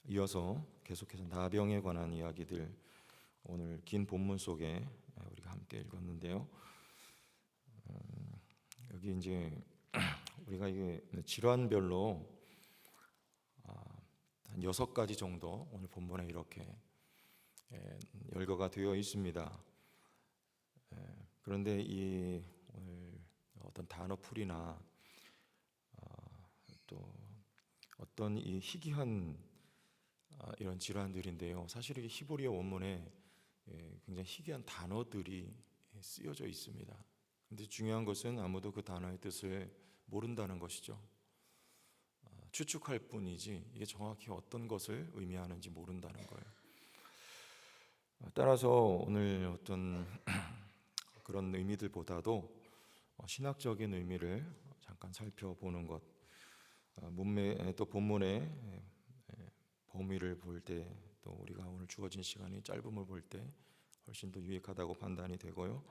이어서 계속해서 나병에 관한 이야기들 오늘 긴 본문 속에 우리가 함께 읽었는데요. 여기 이제 우리가 이게 질환별로 한 6가지 정도 오늘 본문에 이렇게 열거가 되어 있습니다. 그런데 이 오늘 어떤 단어풀이나 또 어떤 이 희귀한 이런 질환들인데요. 사실 이게 히브리어 원문에 굉장히 희귀한 단어들이 쓰여져 있습니다. 그런데 중요한 것은 아무도 그 단어의 뜻을 모른다는 것이죠. 추측할 뿐이지 이게 정확히 어떤 것을 의미하는지 모른다는 거예요. 따라서 오늘 어떤 그런 의미들보다도 신학적인 의미를 잠깐 살펴보는 것, 문맥 또 본문의 범위를 볼 때, 또 우리가 오늘 주어진 시간이 짧음을 볼 때 훨씬 더 유익하다고 판단이 되고요.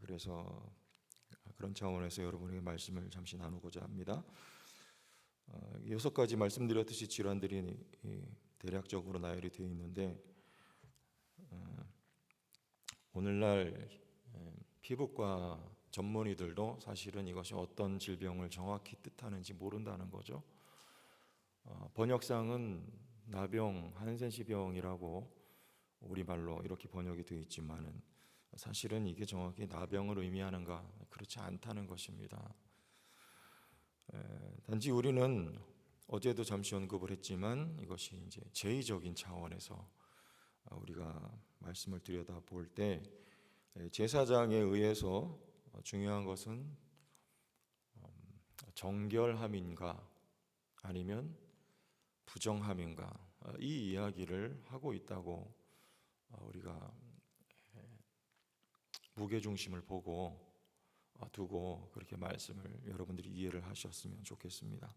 그래서 그런 차원에서 여러분에게 말씀을 잠시 나누고자 합니다. 6가지 말씀드렸듯이 질환들이 대략적으로 나열이 되어 있는데, 오늘날 피부과 전문의들도 사실은 이것이 어떤 질병을 정확히 뜻하는지 모른다는 거죠. 번역상은 나병, 한센시병이라고 우리말로 이렇게 번역이 되어 있지만은 사실은 이게 정확히 나병을 의미하는가, 그렇지 않다는 것입니다. 단지 우리는 어제도 잠시 언급을 했지만 이것이 이제 제의적인 차원에서 우리가 말씀을 들여다볼 때 제사장에 의해서 중요한 것은 정결함인가 아니면 부정함인가, 이 이야기를 하고 있다고 우리가 무게중심을 두고 그렇게 말씀을 여러분들이 이해를 하셨으면 좋겠습니다.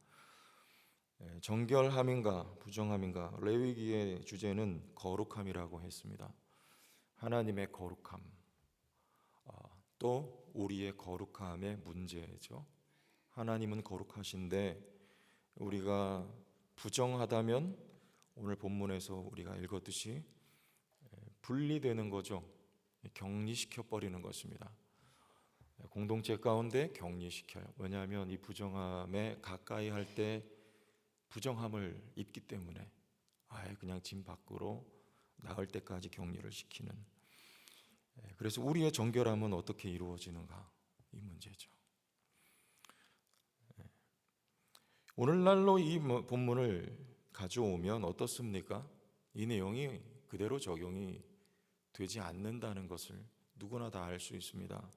정결함인가 부정함인가, 레위기의 주제는 거룩함이라고 했습니다. 하나님의 거룩함, 또 우리의 거룩함의 문제죠. 하나님은 거룩하신데 우리가 부정하다면 오늘 본문에서 우리가 읽었듯이 분리되는 거죠. 격리시켜 버리는 것입니다. 공동체 가운데 격리시켜요. 왜냐하면 이 부정함에 가까이 할 때 부정함을 입기 때문에 아예 그냥 짐 밖으로 나갈 때까지 격리를 시키는. 그래서 우리의 정결함은 어떻게 이루어지는가, 이 문제죠. 오늘날로 이 본문을 가져오면 어떻습니까? 이 내용이 그대로 적용이 되지 않는다는 것을 누구나 다 알 수 있습니다.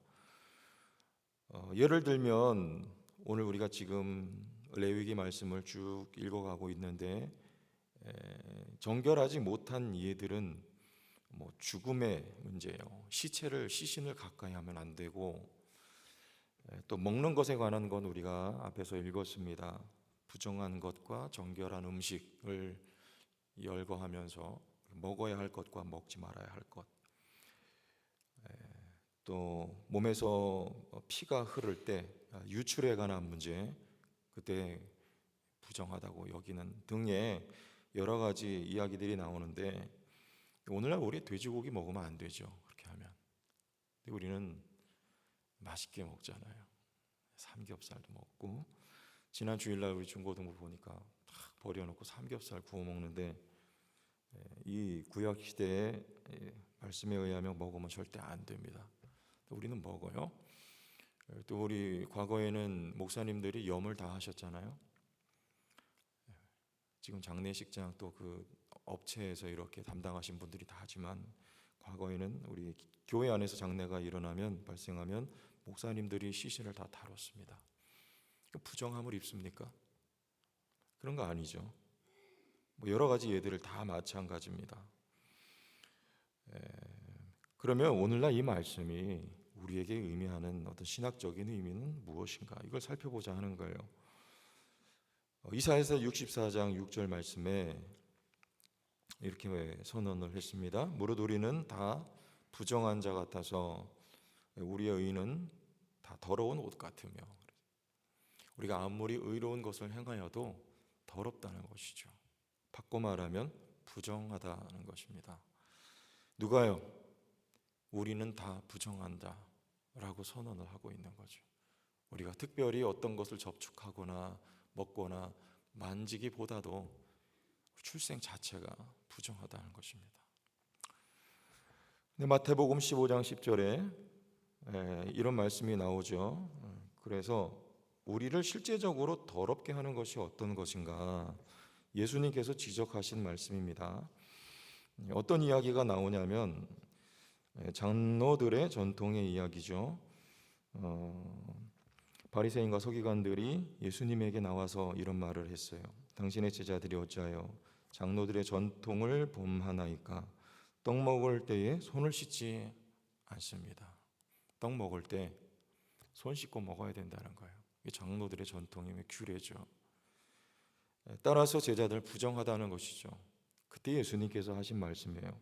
예를 들면 오늘 우리가 지금 레위기 말씀을 쭉 읽어가고 있는데 정결하지 못한 이들은 죽음의 문제예요. 시신을 가까이 하면 안 되고, 또 먹는 것에 관한 건 우리가 앞에서 읽었습니다. 부정한 것과 정결한 음식을 열거하면서 먹어야 할 것과 먹지 말아야 할 것, 또 몸에서 피가 흐를 때 유출에 관한 문제, 그때 부정하다고 여기는 등의 여러 가지 이야기들이 나오는데, 오늘날 우리 돼지고기 먹으면 안 되죠. 그렇게 하면. 근데 우리는 맛있게 먹잖아요. 삼겹살도 먹고, 지난 주일날 우리 중고등부 보니까 탁 버려놓고 삼겹살 구워 먹는데, 이 구약 시대의 말씀에 의하면 먹으면 절대 안 됩니다. 우리는 먹어요. 또 우리 과거에는 목사님들이 염을 다 하셨잖아요. 지금 장례식장 또 그 업체에서 이렇게 담당하신 분들이 다 하지만, 과거에는 우리 교회 안에서 장례가 발생하면 목사님들이 시신을 다 다뤘습니다. 부정함을 입습니까? 그런 거 아니죠. 여러 가지 예들을 다 마찬가지입니다. 그러면 오늘날 이 말씀이 우리에게 의미하는 어떤 신학적인 의미는 무엇인가, 이걸 살펴보자 하는 거예요. 이사야서 64장 6절 말씀에 이렇게 선언을 했습니다. 무릇 우리는 다 부정한 자 같아서 우리의 의는 다 더러운 옷 같으며, 우리가 아무리 의로운 것을 행하여도 더럽다는 것이죠. 바꿔 말하면 부정하다는 것입니다. 누가요? 우리는 다 부정한다 라고 선언을 하고 있는 거죠. 우리가 특별히 어떤 것을 접촉하거나 먹거나 만지기보다도 출생 자체가 부정하다는 것입니다. 마태복음 15장 10절에 이런 말씀이 나오죠. 그래서 우리를 실제적으로 더럽게 하는 것이 어떤 것인가, 예수님께서 지적하신 말씀입니다. 어떤 이야기가 나오냐면 장로들의 전통의 이야기죠. 바리새인과 서기관들이 예수님에게 나와서 이런 말을 했어요. 당신의 제자들이 어찌하여 장로들의 전통을 범하나이까? 떡 먹을 때에 손을 씻지 않습니다. 떡 먹을 때 손 씻고 먹어야 된다는 거예요. 이게 장로들의 전통이며 규례죠. 따라서 제자들 부정하다는 것이죠. 그때 예수님께서 하신 말씀이에요.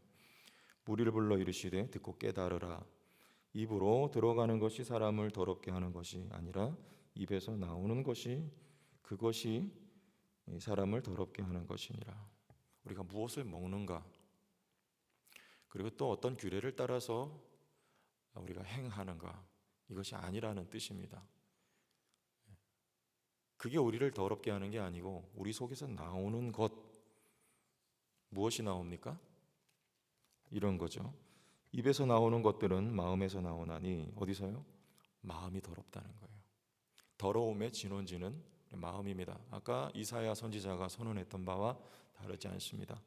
무리를 불러 이르시되 듣고 깨달으라. 입으로 들어가는 것이 사람을 더럽게 하는 것이 아니라 입에서 나오는 것이, 그것이 사람을 더럽게 하는 것이니라. 우리가 무엇을 먹는가, 그리고 또 어떤 규례를 따라서 우리가 행하는가, 이것이 아니라는 뜻입니다. 그게 우리를 더럽게 하는 게 아니고 우리 속에서 나오는 것, 무엇이 나옵니까? 이런 거죠. 입에서 나오는 것들은 마음에서 나오나니, 어디서요? 마음이 더럽다는 거예요. 더러움의 진원지는 마음입니다. 아까 이사야 선지자가 선언했던 바와 다르지 않습니다.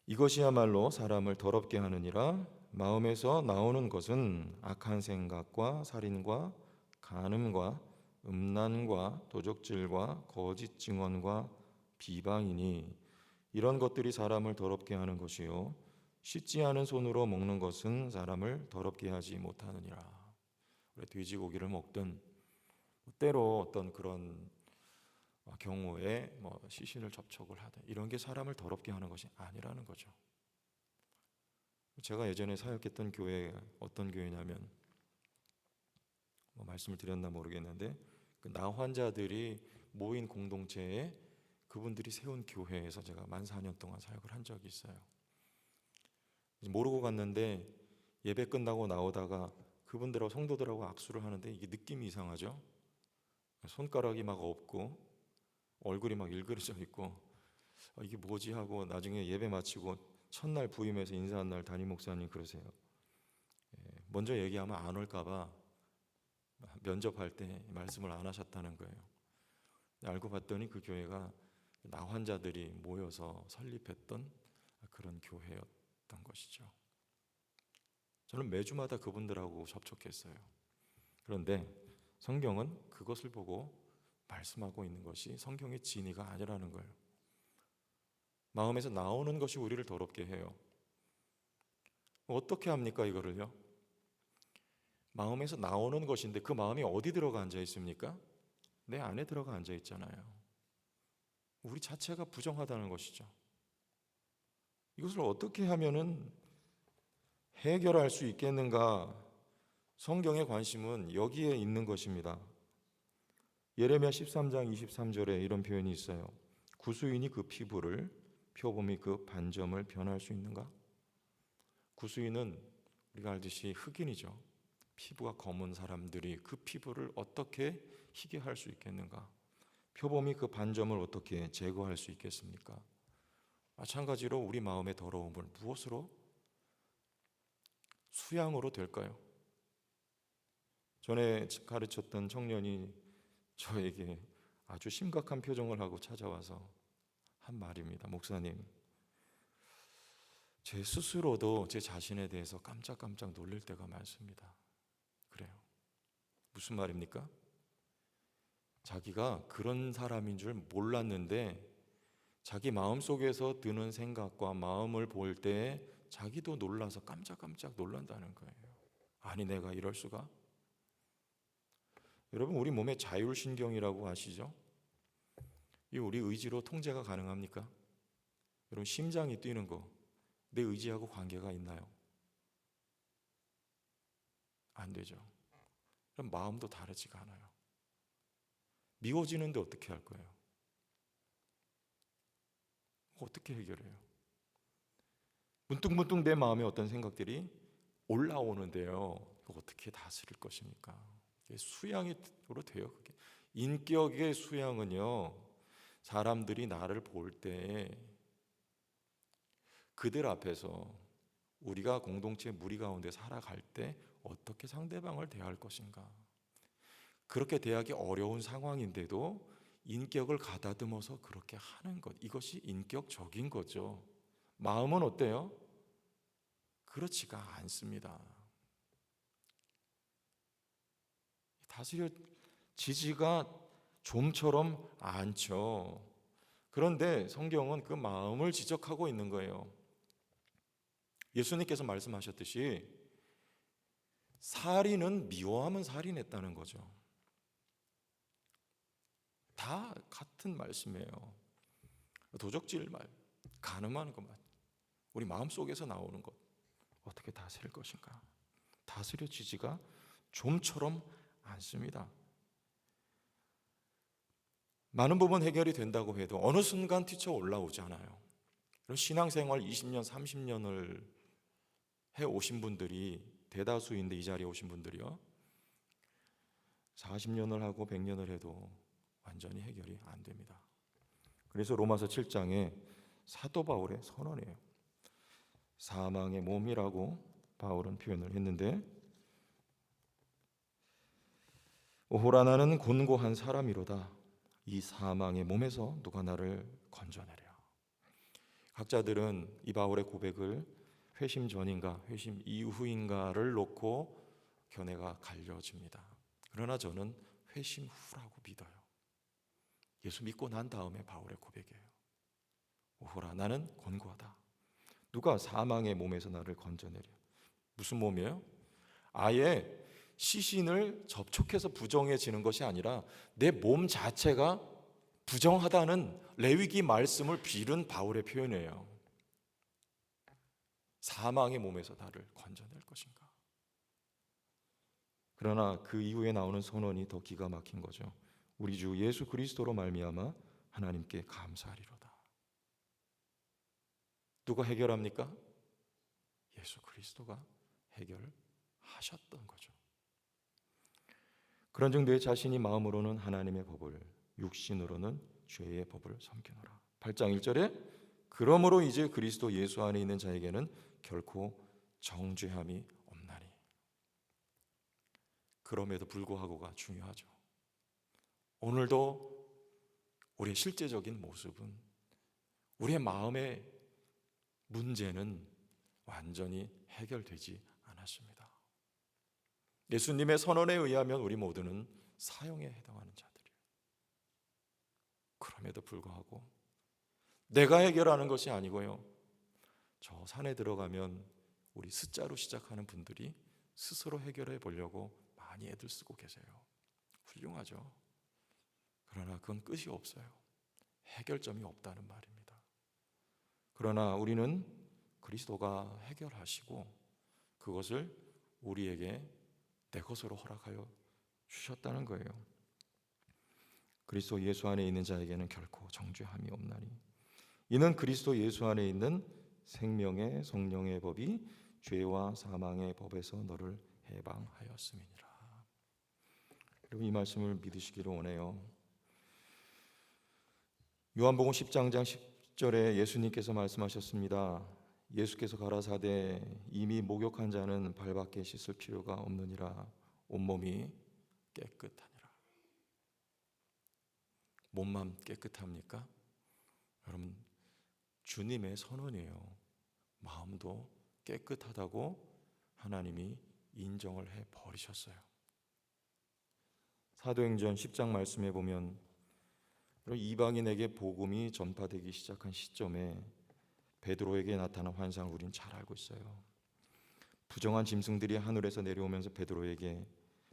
이것이야말로 사람을 더럽게 하느니라. 마음에서 나오는 것은 악한 생각과 살인과 간음과 음란과 도적질과 거짓 증언과 비방이니, 이런 것들이 사람을 더럽게 하는 것이요 씻지 않은 손으로 먹는 것은 사람을 더럽게 하지 못하느니라. 돼지고기를 먹든 때로 어떤 그런 경우에 시신을 접촉을 하든 이런 게 사람을 더럽게 하는 것이 아니라는 거죠. 제가 예전에 사역했던 교회, 어떤 교회냐면 말씀을 드렸나 모르겠는데 그 나 환자들이 모인 공동체에 그분들이 세운 교회에서 제가 만 4년 동안 사역을 한 적이 있어요. 모르고 갔는데 예배 끝나고 나오다가 그분들하고 성도들하고 악수를 하는데 이게 느낌이 이상하죠. 손가락이 막 없고 얼굴이 막 일그러져 있고 이게 뭐지 하고 나중에 예배 마치고 첫날 부임해서 인사한 날 담임 목사님 그러세요. 먼저 얘기하면 안 올까 봐 면접할 때 말씀을 안 하셨다는 거예요. 알고 봤더니 그 교회가 나 환자들이 모여서 설립했던 그런 교회였던 것이죠. 저는 매주마다 그분들하고 접촉했어요. 그런데 성경은 그것을 보고 말씀하고 있는 것이 성경의 진리가 아니라는 거예요. 마음에서 나오는 것이 우리를 더럽게 해요. 어떻게 합니까 이거를요? 마음에서 나오는 것인데 그 마음이 어디 들어가 앉아 있습니까? 내 안에 들어가 앉아 있잖아요. 우리 자체가 부정하다는 것이죠. 이것을 어떻게 하면은 해결할 수 있겠는가? 성경의 관심은 여기에 있는 것입니다. 예레미야 13장 23절에 이런 표현이 있어요. 구수인이 그 피부를, 표범이 그 반점을 변할 수 있는가? 구수인은 우리가 알듯이 흑인이죠. 피부가 검은 사람들이 그 피부를 어떻게 희게 할 수 있겠는가? 표범이 그 반점을 어떻게 제거할 수 있겠습니까? 마찬가지로 우리 마음의 더러움을 무엇으로? 수양으로 될까요? 전에 가르쳤던 청년이 저에게 아주 심각한 표정을 하고 찾아와서 한 말입니다. 목사님, 제 스스로도 제 자신에 대해서 깜짝깜짝 놀랄 때가 많습니다. 그래요. 무슨 말입니까? 자기가 그런 사람인 줄 몰랐는데 자기 마음속에서 드는 생각과 마음을 볼 때 자기도 놀라서 깜짝깜짝 놀란다는 거예요. 아니 내가 이럴 수가? 여러분 우리 몸에 자율신경이라고 아시죠? 이 우리 의지로 통제가 가능합니까? 여러분 심장이 뛰는 거 내 의지하고 관계가 있나요? 안 되죠. 그럼 마음도 다르지가 않아요. 미워지는데 어떻게 할 거예요? 어떻게 해결해요? 문득문득 내 마음에 어떤 생각들이 올라오는데요. 어떻게 다스릴 것입니까? 수양으로 돼요. 그게. 인격의 수양은요, 사람들이 나를 볼 때 그들 앞에서 우리가 공동체 무리 가운데 살아갈 때 어떻게 상대방을 대할 것인가. 그렇게 대하기 어려운 상황인데도 인격을 가다듬어서 그렇게 하는 것, 이것이 인격적인 거죠. 마음은 어때요? 그렇지가 않습니다. 다스려지지가 좀처럼 않죠. 그런데 성경은 그 마음을 지적하고 있는 거예요. 예수님께서 말씀하셨듯이 살인은 미워하면 살인했다는 거죠. 다 같은 말씀이에요. 도적질 말, 간음하는 것 말, 우리 마음속에서 나오는 것 어떻게 다스릴 것인가? 다스려지지가 좀처럼 않습니다. 많은 부분 해결이 된다고 해도 어느 순간 뛰쳐 올라오잖아요. 신앙생활 20년, 30년을 해 오신 분들이 대다수인데, 이 자리에 오신 분들이요, 40년을 하고 100년을 해도 완전히 해결이 안 됩니다. 그래서 로마서 7장에 사도 바울의 선언이에요. 사망의 몸이라고 바울은 표현을 했는데, 오호라 나는 곤고한 사람이로다. 이 사망의 몸에서 누가 나를 건져내랴. 학자들은 이 바울의 고백을 회심 전인가 회심 이후인가를 놓고 견해가 갈려집니다. 그러나 저는 회심 후라고 믿어요. 예수 믿고 난 다음에 바울의 고백이에요. 오호라 나는 곤고하다. 누가 사망의 몸에서 나를 건져내랴. 무슨 몸이에요? 아예 시신을 접촉해서 부정해지는 것이 아니라 내 몸 자체가 부정하다는 레위기 말씀을 빌은 바울의 표현이에요. 사망의 몸에서 나를 건져낼 것인가. 그러나 그 이후에 나오는 선언이 더 기가 막힌 거죠. 우리 주 예수 그리스도로 말미암아 하나님께 감사하리로다. 누가 해결합니까? 예수 그리스도가 해결하셨던 거죠. 그런 정도의 자신이 마음으로는 하나님의 법을, 육신으로는 죄의 법을 섬기노라. 8장 1절에 그러므로 이제 그리스도 예수 안에 있는 자에게는 결코 정죄함이 없나니. 그럼에도 불구하고가 중요하죠. 오늘도 우리의 실제적인 모습은, 우리의 마음의 문제는 완전히 해결되지 않았습니다. 예수님의 선언에 의하면 우리 모두는 사형에 해당하는 자들이에요. 그럼에도 불구하고 내가 해결하는 것이 아니고요, 저 산에 들어가면 우리 숫자로 시작하는 분들이 스스로 해결해 보려고 많이 애들 쓰고 계세요. 훌륭하죠. 그러나 그건 끝이 없어요. 해결점이 없다는 말입니다. 그러나 우리는 그리스도가 해결하시고 그것을 우리에게 내 것으로 허락하여 주셨다는 거예요. 그리스도 예수 안에 있는 자에게는 결코 정죄함이 없나니 이는 그리스도 예수 안에 있는 생명의 성령의 법이 죄와 사망의 법에서 너를 해방하였음이니라. 여러분, 이 말씀을 믿으시기를 원해요. 요한복음 10장 10절에 예수님께서 말씀하셨습니다. 예수께서 가라사대 이미 목욕한 자는 발밖에 씻을 필요가 없느니라. 온몸이 깨끗하니라. 몸만 깨끗합니까? 여러분, 주님의 선언이에요. 마음도 깨끗하다고 하나님이 인정을 해버리셨어요. 사도행전 10장 말씀에 보면 이방인에게 복음이 전파되기 시작한 시점에 베드로에게 나타난 환상을 우린 잘 알고 있어요. 부정한 짐승들이 하늘에서 내려오면서 베드로에게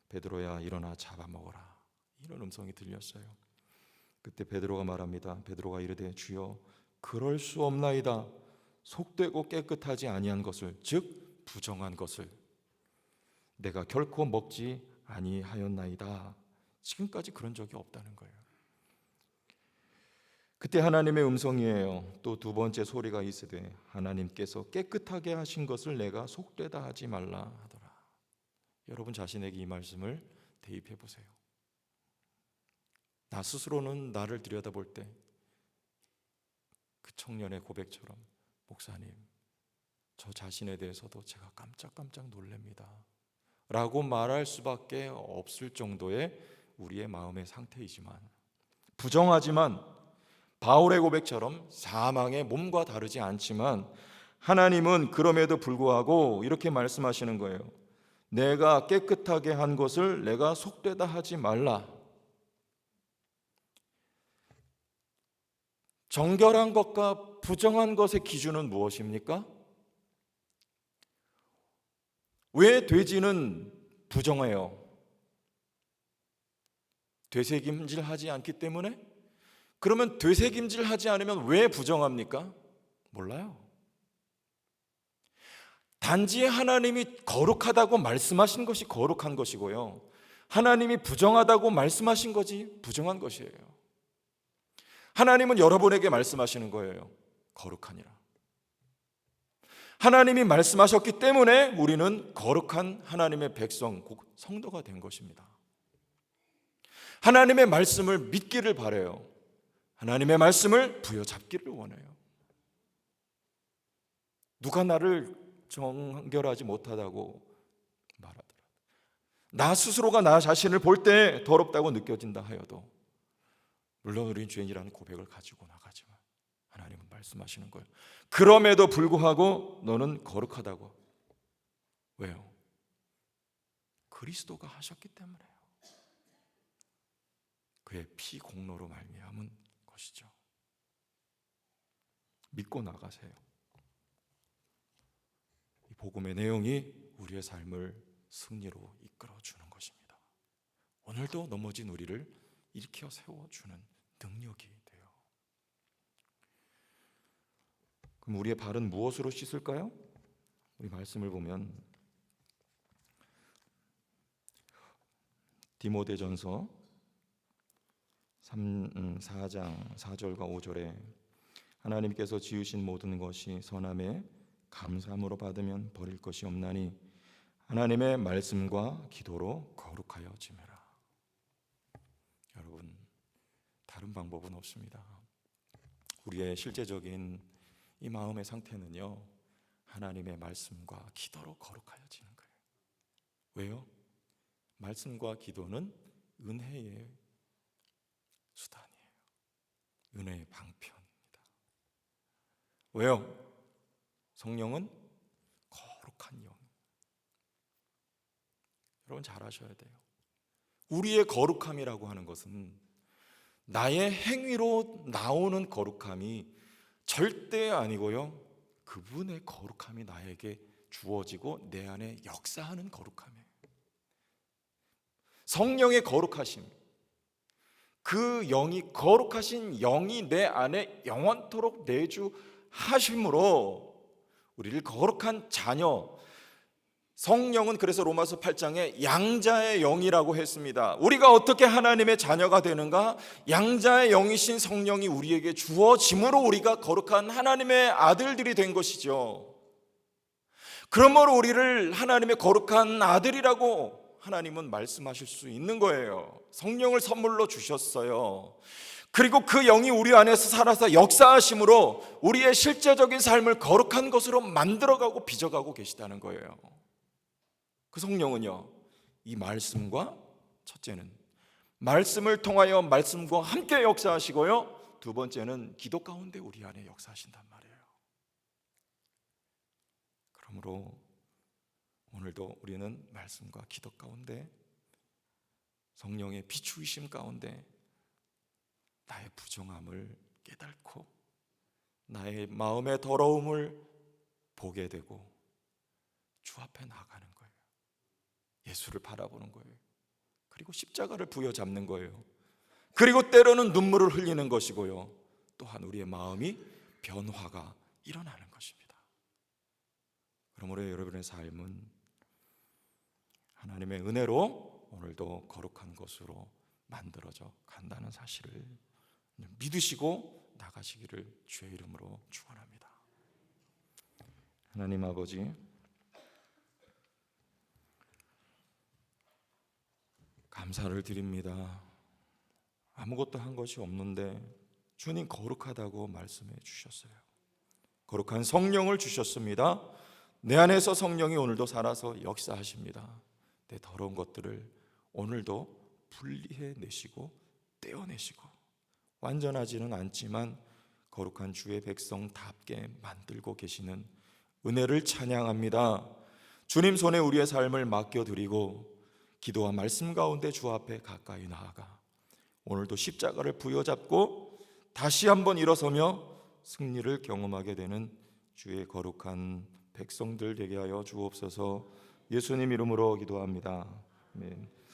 베드로야 일어나 잡아먹어라, 이런 음성이 들렸어요. 그때 베드로가 말합니다. 베드로가 이르되 주여 그럴 수 없나이다. 속되고 깨끗하지 아니한 것을, 즉 부정한 것을 내가 결코 먹지 아니하였나이다. 지금까지 그런 적이 없다는 거예요. 그때 하나님의 음성이에요. 또 두 번째 소리가 있으되 하나님께서 깨끗하게 하신 것을 내가 속되다 하지 말라 하더라. 여러분 자신에게 이 말씀을 대입해 보세요. 나 스스로는 나를 들여다볼 때 그 청년의 고백처럼 목사님, 저 자신에 대해서도 제가 깜짝깜짝 놀랍니다 라고 말할 수밖에 없을 정도의 우리의 마음의 상태이지만, 부정하지만 바울의 고백처럼 사망의 몸과 다르지 않지만 하나님은 그럼에도 불구하고 이렇게 말씀하시는 거예요. 내가 깨끗하게 한 것을 내가 속되다 하지 말라. 정결한 것과 부정한 것의 기준은 무엇입니까? 왜 돼지는 부정해요? 되새김질하지 않기 때문에? 그러면 되새김질하지 않으면 왜 부정합니까? 몰라요. 단지 하나님이 거룩하다고 말씀하신 것이 거룩한 것이고요, 하나님이 부정하다고 말씀하신 것이 부정한 것이에요. 하나님은 여러분에게 말씀하시는 거예요. 거룩하니라. 하나님이 말씀하셨기 때문에 우리는 거룩한 하나님의 백성, 곧 성도가 된 것입니다. 하나님의 말씀을 믿기를 바라요. 하나님의 말씀을 부여잡기를 원해요. 누가 나를 정결하지 못하다고 말하더라도, 나 스스로가 나 자신을 볼 때 더럽다고 느껴진다 하여도 물론 우리는 죄인이라는 고백을 가지고 나가지만 하나님은 말씀하시는 거예요. 그럼에도 불구하고 너는 거룩하다고. 왜요? 그리스도가 하셨기 때문에요. 그의 피 공로로 말미암은 것이죠. 믿고 나가세요. 이 복음의 내용이 우리의 삶을 승리로 이끌어주는 것입니다. 오늘도 넘어진 우리를 일으켜 세워주는 능력이 돼요. 그럼 우리의 발은 무엇으로 씻을까요? 우리 말씀을 보면 디모데전서 4장 4절과 5절에 하나님께서 지으신 모든 것이 선함에 감사함으로 받으면 버릴 것이 없나니 하나님의 말씀과 기도로 거룩하여지매라. 여러분, 다른 방법은 없습니다. 우리의 실제적인 이 마음의 상태는요, 하나님의 말씀과 기도로 거룩하여지는 거예요. 왜요? 말씀과 기도는 은혜의 수단이에요. 은혜의 방편입니다. 왜요? 성령은 거룩한 영. 여러분 잘 아셔야 돼요. 우리의 거룩함이라고 하는 것은 나의 행위로 나오는 거룩함이 절대 아니고요, 그분의 거룩함이 나에게 주어지고 내 안에 역사하는 거룩함이에요. 성령의 거룩하심, 그 영이, 거룩하신 영이 내 안에 영원토록 내주하심으로 우리를 거룩한 자녀, 성령은 그래서 로마서 8장에 양자의 영이라고 했습니다. 우리가 어떻게 하나님의 자녀가 되는가? 양자의 영이신 성령이 우리에게 주어짐으로 우리가 거룩한 하나님의 아들들이 된 것이죠. 그러므로 우리를 하나님의 거룩한 아들이라고 하나님은 말씀하실 수 있는 거예요. 성령을 선물로 주셨어요. 그리고 그 영이 우리 안에서 살아서 역사하심으로 우리의 실제적인 삶을 거룩한 것으로 만들어가고 빚어가고 계시다는 거예요. 그 성령은요, 이 말씀과, 첫째는 말씀을 통하여 말씀과 함께 역사하시고요, 두 번째는 기도 가운데 우리 안에 역사하신단 말이에요. 그러므로 오늘도 우리는 말씀과 기도 가운데, 성령의 비추이심 가운데 나의 부정함을 깨닫고 나의 마음의 더러움을 보게 되고 주 앞에 나가는 거예요. 예수를 바라보는 거예요. 그리고 십자가를 부여잡는 거예요. 그리고 때로는 눈물을 흘리는 것이고요, 또한 우리의 마음이 변화가 일어나는 것입니다. 그러므로 여러분의 삶은 하나님의 은혜로 오늘도 거룩한 것으로 만들어져 간다는 사실을 믿으시고 나가시기를 주의 이름으로 축원합니다. 하나님 아버지, 감사를 드립니다. 아무것도 한 것이 없는데 주님 거룩하다고 말씀해 주셨어요. 거룩한 성령을 주셨습니다. 내 안에서 성령이 오늘도 살아서 역사하십니다. 내 더러운 것들을 오늘도 분리해 내시고 떼어내시고 완전하지는 않지만 거룩한 주의 백성답게 만들고 계시는 은혜를 찬양합니다. 주님 손에 우리의 삶을 맡겨드리고 기도와 말씀 가운데 주 앞에 가까이 나아가 오늘도 십자가를 부여잡고 다시 한번 일어서며 승리를 경험하게 되는 주의 거룩한 백성들 되게 하여 주옵소서. 예수님 이름으로 기도합니다. 아멘.